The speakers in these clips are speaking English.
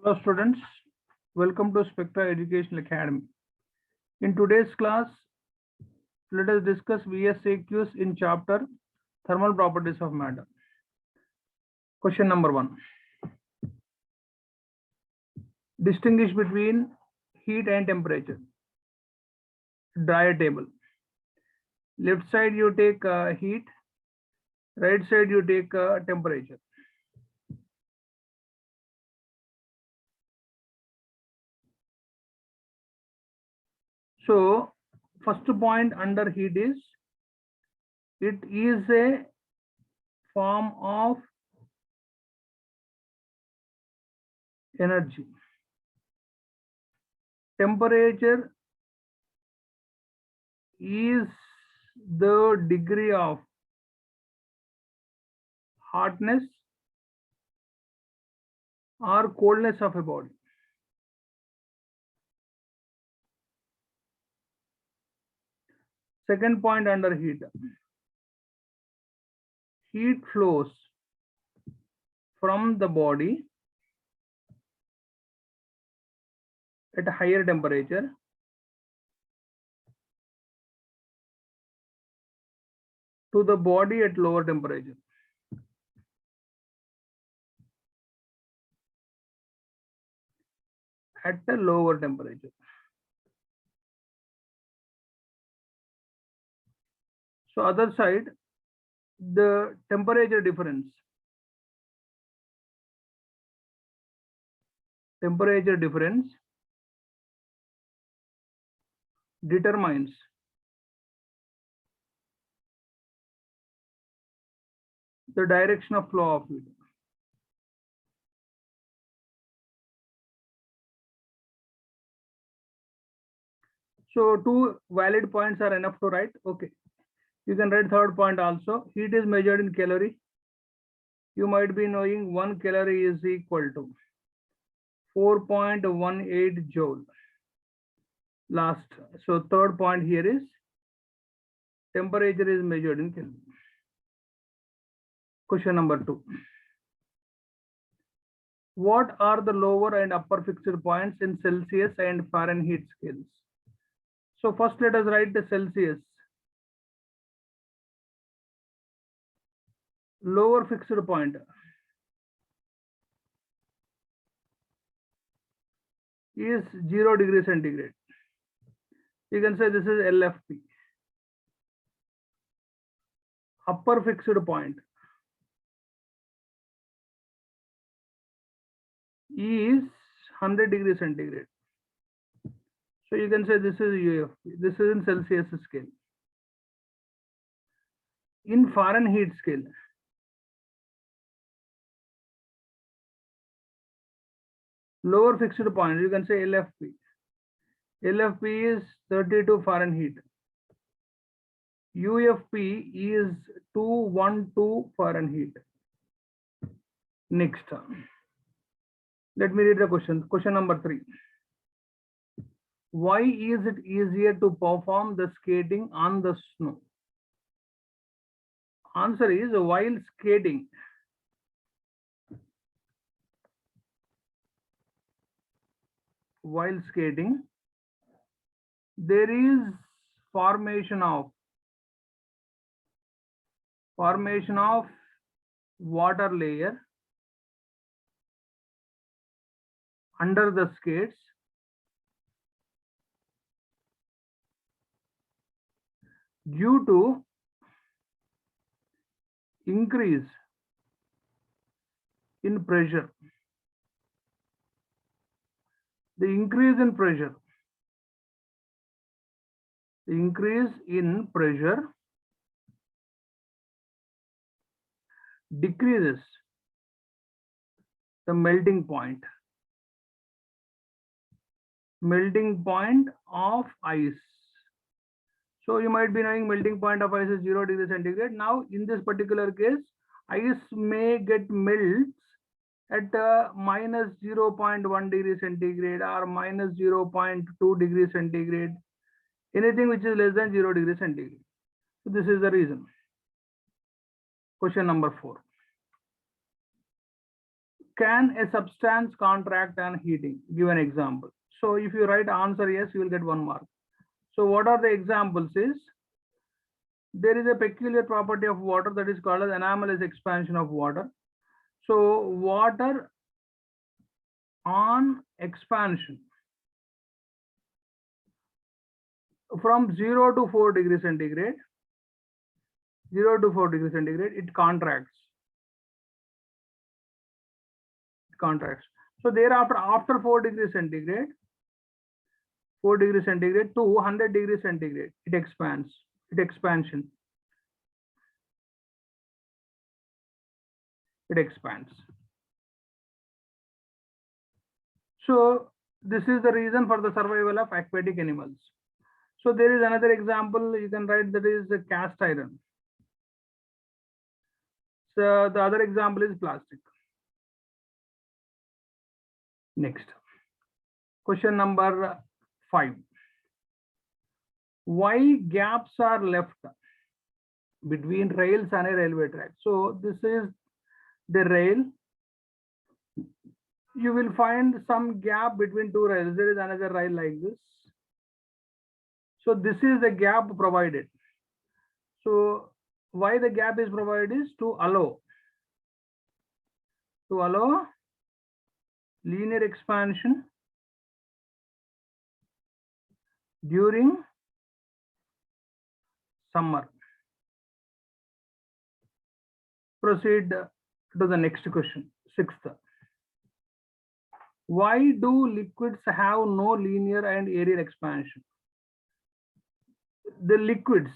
Hello students, welcome to Spectra Educational Academy. In today's class, let us discuss VSAQs in chapter Thermal Properties of Matter. Question number 1. Distinguish between heat and temperature. Draw a table. Left side you take heat, right side you take temperature. So first point under heat is, it is a form of energy. Temperature is the degree of hotness or coldness of a body. Second point under heat. Heat flows from the body at a higher temperature to the body at lower temperature. At a lower temperature. So other side, the temperature difference determines the direction of flow of heat. So two valid points are enough to write. Okay, you can write third point also. Heat is measured in calorie. You might be knowing 1 calorie is equal to 4.18 joule. Last, so third point here is temperature is measured in Kelvin. Question number 2. What are the lower and upper fixed points in Celsius and Fahrenheit scales? So first let us write the Celsius. Lower fixed point is 0 degrees centigrade. You can say this is LFP. Upper fixed point is 100 degrees centigrade. So you can say this is UFP. This is in Celsius scale. In Fahrenheit scale, lower fixed point, you can say LFP. LFP is 32 Fahrenheit. UFP is 212 Fahrenheit. Next, let me read the question. Question number 3. Why is it easier to perform the skating on the snow? Answer is, while skating, there is formation of water layer under the skates due to increase in pressure. The increase in pressure decreases the melting point of ice. So you might be knowing melting point of ice is 0 degrees centigrade. Now in this particular case, ice may get melts at minus 0.1 degree centigrade or minus 0.2 degree centigrade, anything which is less than 0 degree centigrade. So this is the reason. Question number 4. can a substance contract on heating? Give an example. So if you write answer yes, you will get 1 mark. So what are the examples is, there is a peculiar property of water that is called as anomalous expansion of water. So water on expansion from 0 to 4 degrees centigrade, 0 to 4 degrees centigrade, it contracts. So thereafter, after 4 degrees centigrade, 4 degrees centigrade to 100 degrees centigrade, it expands. It expands. So this is the reason for the survival of aquatic animals. So there is another example you can write, that is cast iron. So the other example is plastic. Next, question number 5. Why gaps are left between rails and a railway track? So this is the rail. You will find some gap between 2 rails. There is another rail like this. So this is the gap provided. So why the gap is provided is to allow linear expansion during summer. Proceed to the next question, 6th. Why do liquids have no linear and aerial expansion? The liquids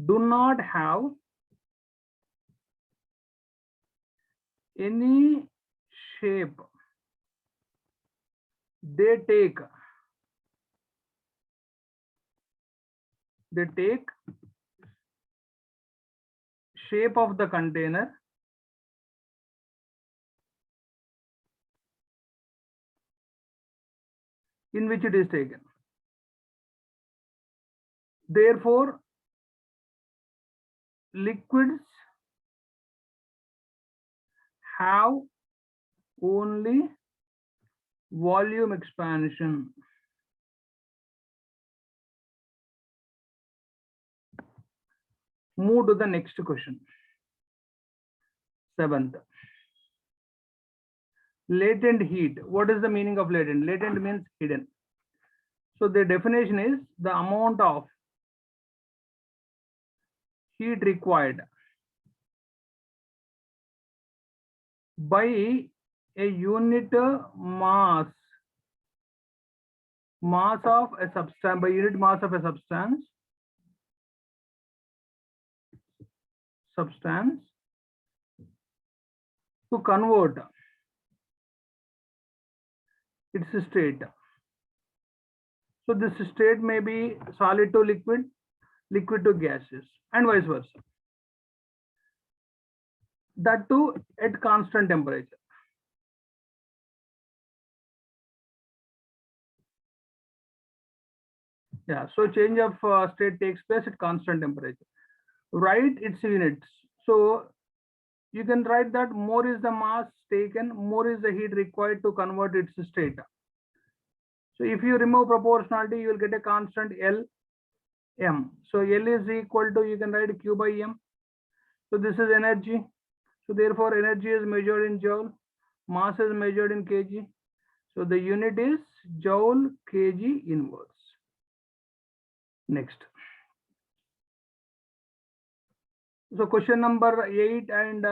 do not have any shape. They take shape of the container in which it is taken. Therefore, liquids have only volume expansion. Move to the next question, 7th. Latent heat. What is the meaning of latent? Latent means hidden. So the definition is the amount of heat required by a unit mass of a substance, by unit mass of a substance to convert its state. So this state may be solid to liquid, liquid to gases, and vice versa. That too at constant temperature. Yeah, so change of state takes place at constant temperature. Write its units. So you can write that more is the mass taken, more is the heat required to convert its state. So if you remove proportionality, you will get a constant L, M. So L is equal to, you can write Q by M. So this is energy. So therefore energy is measured in joule, mass is measured in kg. So the unit is joule kg inverse. Next. So question number 8 and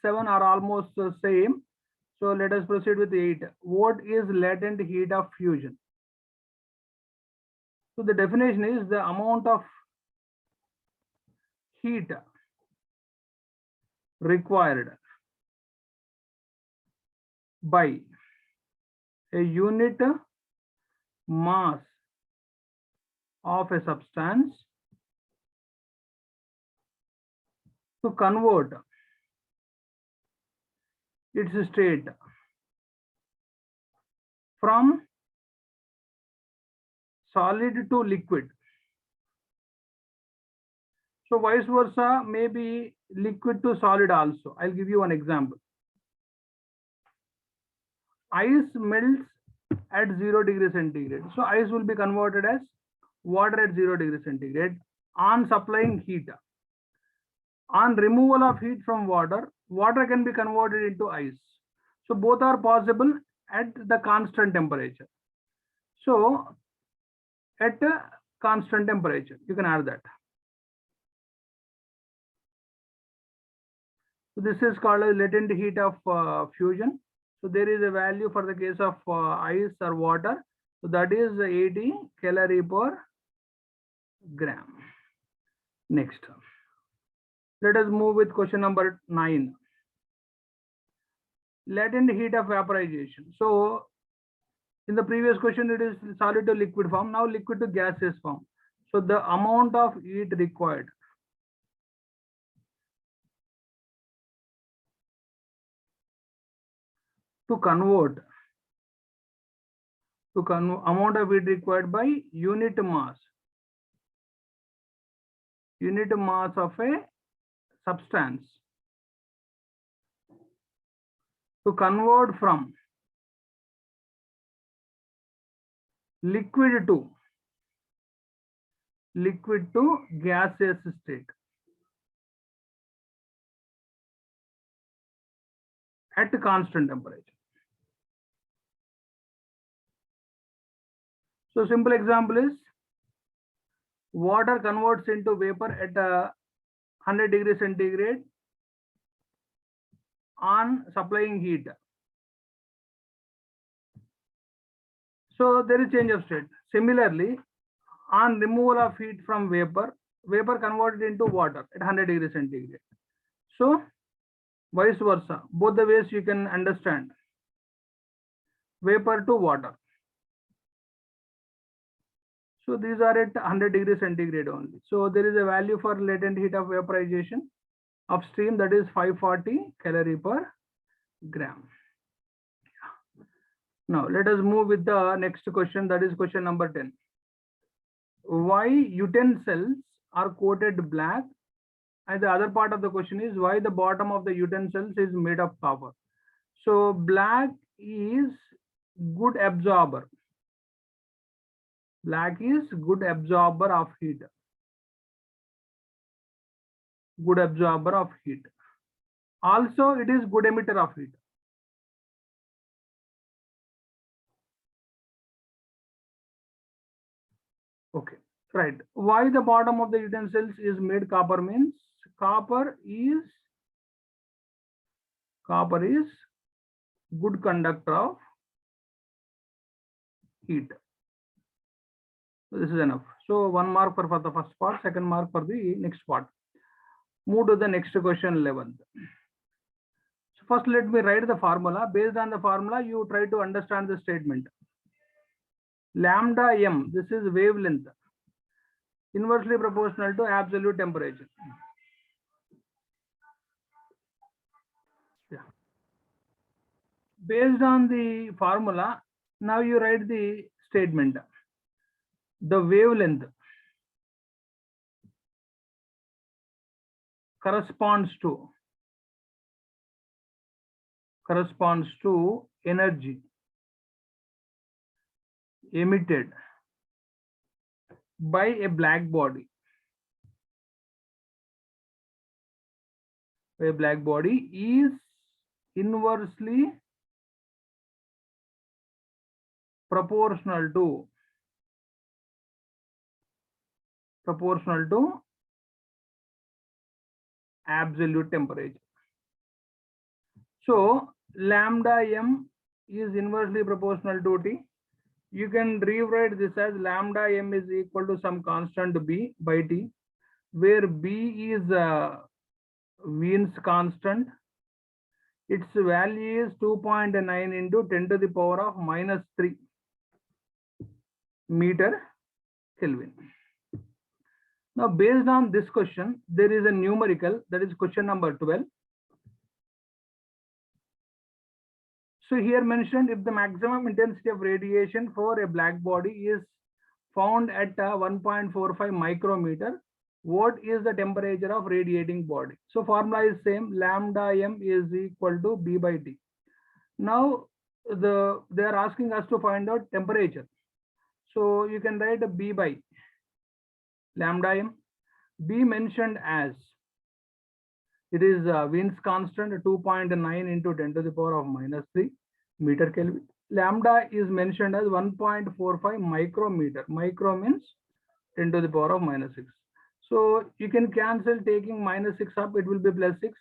7 are almost the same. So let us proceed with 8. What is latent heat of fusion? So the definition is the amount of heat required by a unit mass of a substance to convert its state from solid to liquid. So vice versa, maybe liquid to solid also. I'll give you one example. Ice melts at 0 degree centigrade. So ice will be converted as water at 0 degree centigrade on supplying heat. On removal of heat from water, water can be converted into ice. So both are possible at the constant temperature. So at a constant temperature, you can add that. So this is called a latent heat of fusion. So there is a value for the case of ice or water. So that is 80 calorie per gram. Next, let us move with question number 9. Latent heat of vaporization. So in the previous question, it is solid to liquid form. Now liquid to gaseous form. So the amount of heat required to convert amount of heat required by unit mass of a substance to convert from liquid to gaseous state at constant temperature. So simple example is water converts into vapor at 100 degrees centigrade on supplying heat. So there is change of state. Similarly, on removal of heat from vapor converted into water at 100 degrees centigrade. So vice versa, both the ways you can understand. Vapor to water. So these are at 100 degrees centigrade only. So there is a value for latent heat of vaporization upstream, that is 540 calorie per gram. Now let us move with the next question, that is question number 10. Why utensils are coated black? And the other part of the question is why the bottom of the utensils is made of copper. So black is good absorber. Black is good absorber of heat. Good absorber of heat. Also, it is good emitter of heat. Okay, right. Why the bottom of the utensils is made copper means copper is good conductor of heat. So this is enough. So 1 mark for the first part, 2nd mark for the next part. Move to the next question, 11th. So first let me write the formula. Based on the formula, you try to understand the statement. Lambda m, this is wavelength, inversely proportional to absolute temperature. Yeah. Based on the formula, now you write the statement. The wavelength corresponds to energy emitted by a black body. A black body is inversely proportional to absolute temperature. So lambda m is inversely proportional to T. You can rewrite this as lambda m is equal to some constant B by T, where B is Wien's constant. Its value is 2.9 into 10 to the power of -3 meter Kelvin. Now, based on this question, there is a numerical, that is question number 12. So here mentioned, if the maximum intensity of radiation for a black body is found at 1.45 micrometer, what is the temperature of radiating body. So formula is same, lambda m is equal to B by T. Now they are asking us to find out temperature. So you can write a B by lambda m. B mentioned as, it is Wien's constant 2.9 into 10 to the power of -3 meter Kelvin. Lambda is mentioned as 1.45 micrometer. Micro means 10 to the power of -6. So you can cancel taking -6 up, it will be +6.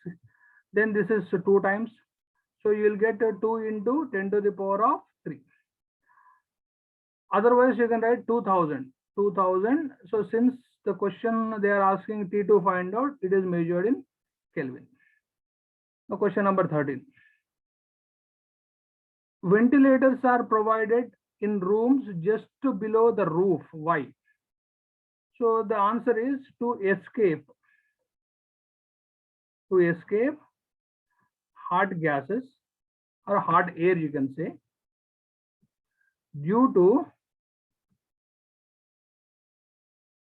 Then this is 2 times. So you will get 2 into 10 to the power of 3. Otherwise, you can write 2000. 2000. So since the question they are asking T to find out, it is measured in Kelvin. Now question number 13. Ventilators are provided in rooms just below the roof. Why? So the answer is to escape hot gases or hot air, you can say, due to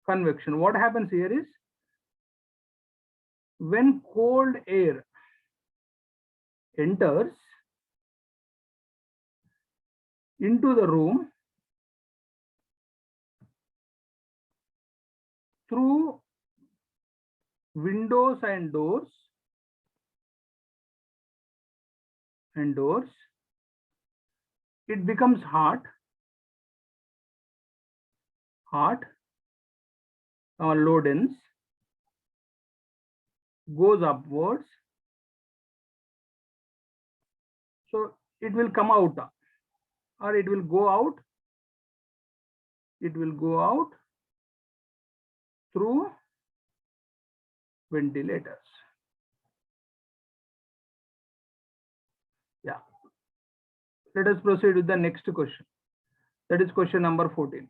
convection. What happens here is, when cold air enters into the room through windows and doors, it becomes hot or low dense, goes upwards. So it will come out or it will go out. It will go out through ventilators. Yeah. Let us proceed with the next question. That is question number 14.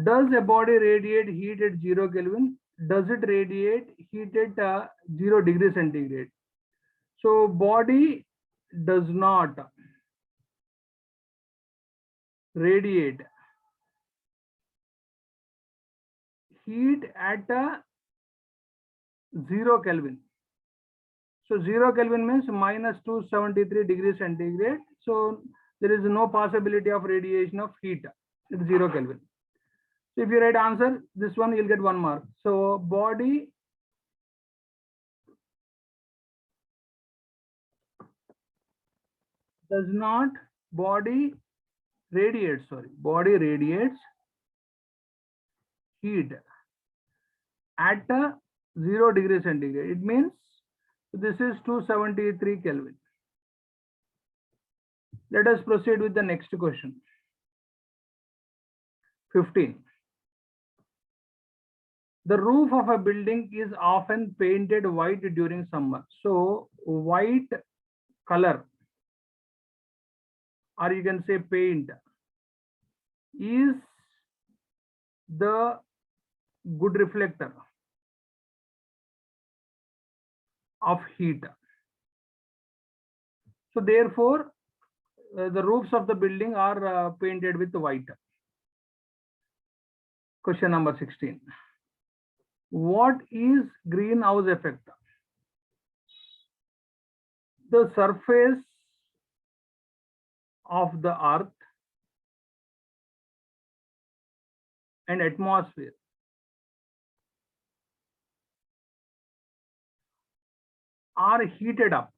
Does a body radiate heat at 0 Kelvin? Does it radiate heat at 0 degree centigrade? So body does not radiate heat at 0 Kelvin. So 0 Kelvin means -273 degrees centigrade. So there is no possibility of radiation of heat at 0 Kelvin. So if you write answer, this one you'll get 1 mark. So body does not, body radiates heat at 0 degree centigrade. It means this is 273 Kelvin. Let us proceed with the next question. 15. The roof of a building is often painted white during summer. So white color, or you can say paint, is the good reflector of heat. So therefore, the roofs of the building are painted with white. Question number 16. What is greenhouse effect? The surface of the earth and atmosphere are heated up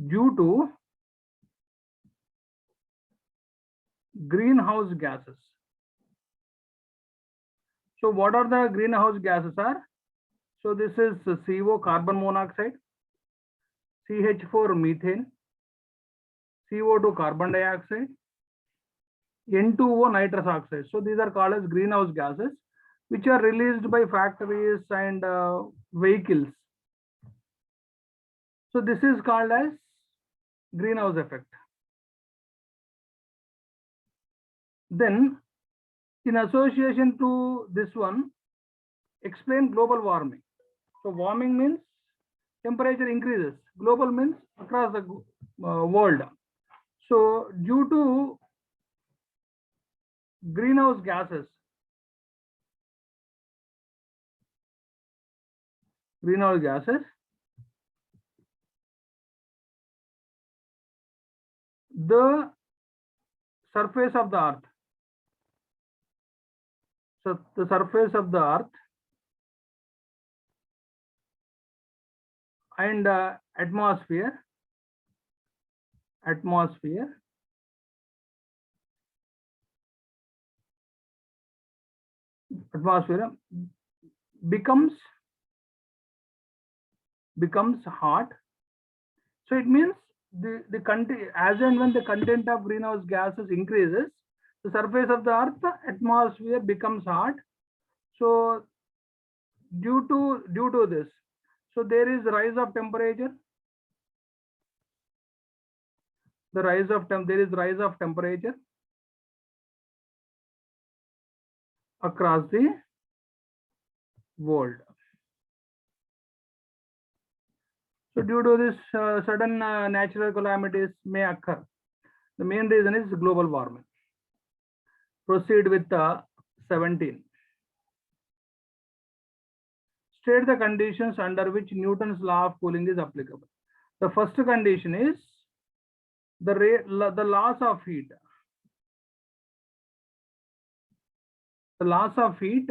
due to greenhouse gases. So what are the greenhouse gases are? So this is CO, carbon monoxide, CH4, methane, CO2, carbon dioxide, N2O, nitrous oxide. So these are called as greenhouse gases, which are released by factories and vehicles. So this is called as greenhouse effect. Then in association to this one, explain global warming. So warming means temperature increases. Global means across the world. So due to greenhouse gases. Greenhouse gases. The surface of the earth. So the surface of the earth and atmosphere becomes hot. So it means the content, as and when the content of greenhouse gases increases, the surface of the earth atmosphere becomes hot. So due to this, so there is rise of temperature. There is rise of temperature across the world. So due to this, sudden natural calamities may occur. The main reason is global warming. Proceed with 17. State the conditions under which Newton's law of cooling is applicable. The first condition is the loss of heat. The loss of heat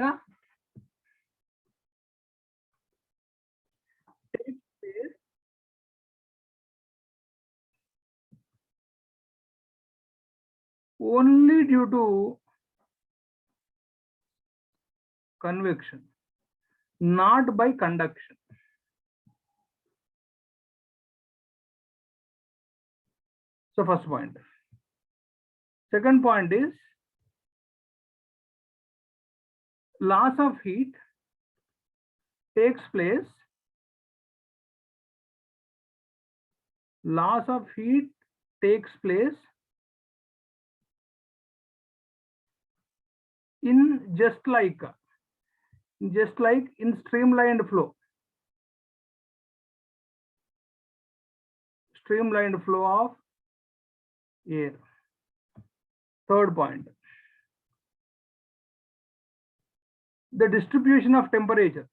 takes place only due to convection, not by conduction. So first point. Second point is loss of heat takes place in just like in streamlined flow of air. Third point, the distribution of temperature.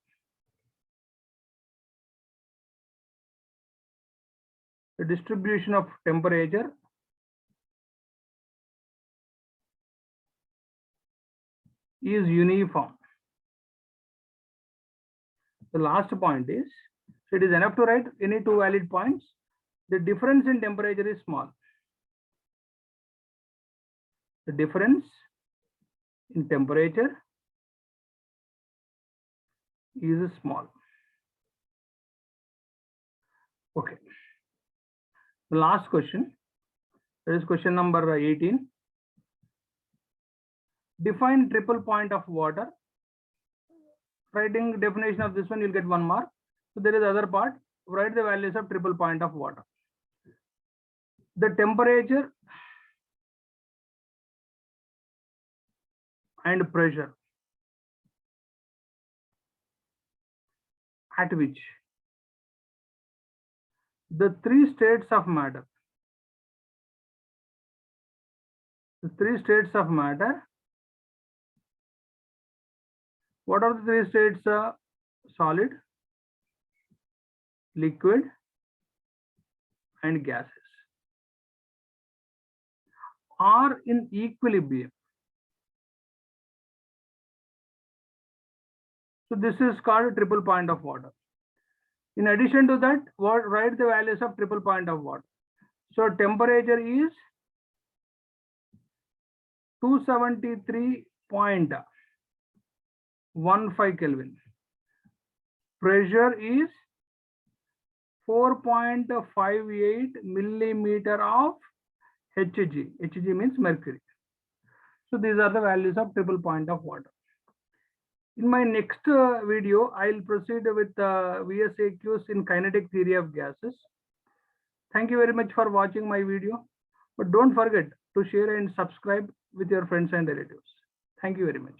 The distribution of temperature is uniform. The last point is, so it is enough to write any two valid points. The difference in temperature is small. The difference in temperature is small. Okay. The last question, that is question number 18. Define triple point of water. Writing definition of this one, you'll get 1 mark. So there is other part. Write the values of triple point of water. The temperature and pressure at which the three states of matter, what are the three states? Solid, liquid, and gases are in equilibrium. So this is called a triple point of water. In addition to that, write the values of triple point of water. So temperature is 273.15 Kelvin. Pressure is 4.58 millimeter of Hg. Hg means mercury. So these are the values of triple point of water. In my next video, I'll proceed with VSAQs in kinetic theory of gases. Thank you very much for watching my video. But don't forget to share and subscribe with your friends and relatives. Thank you very much.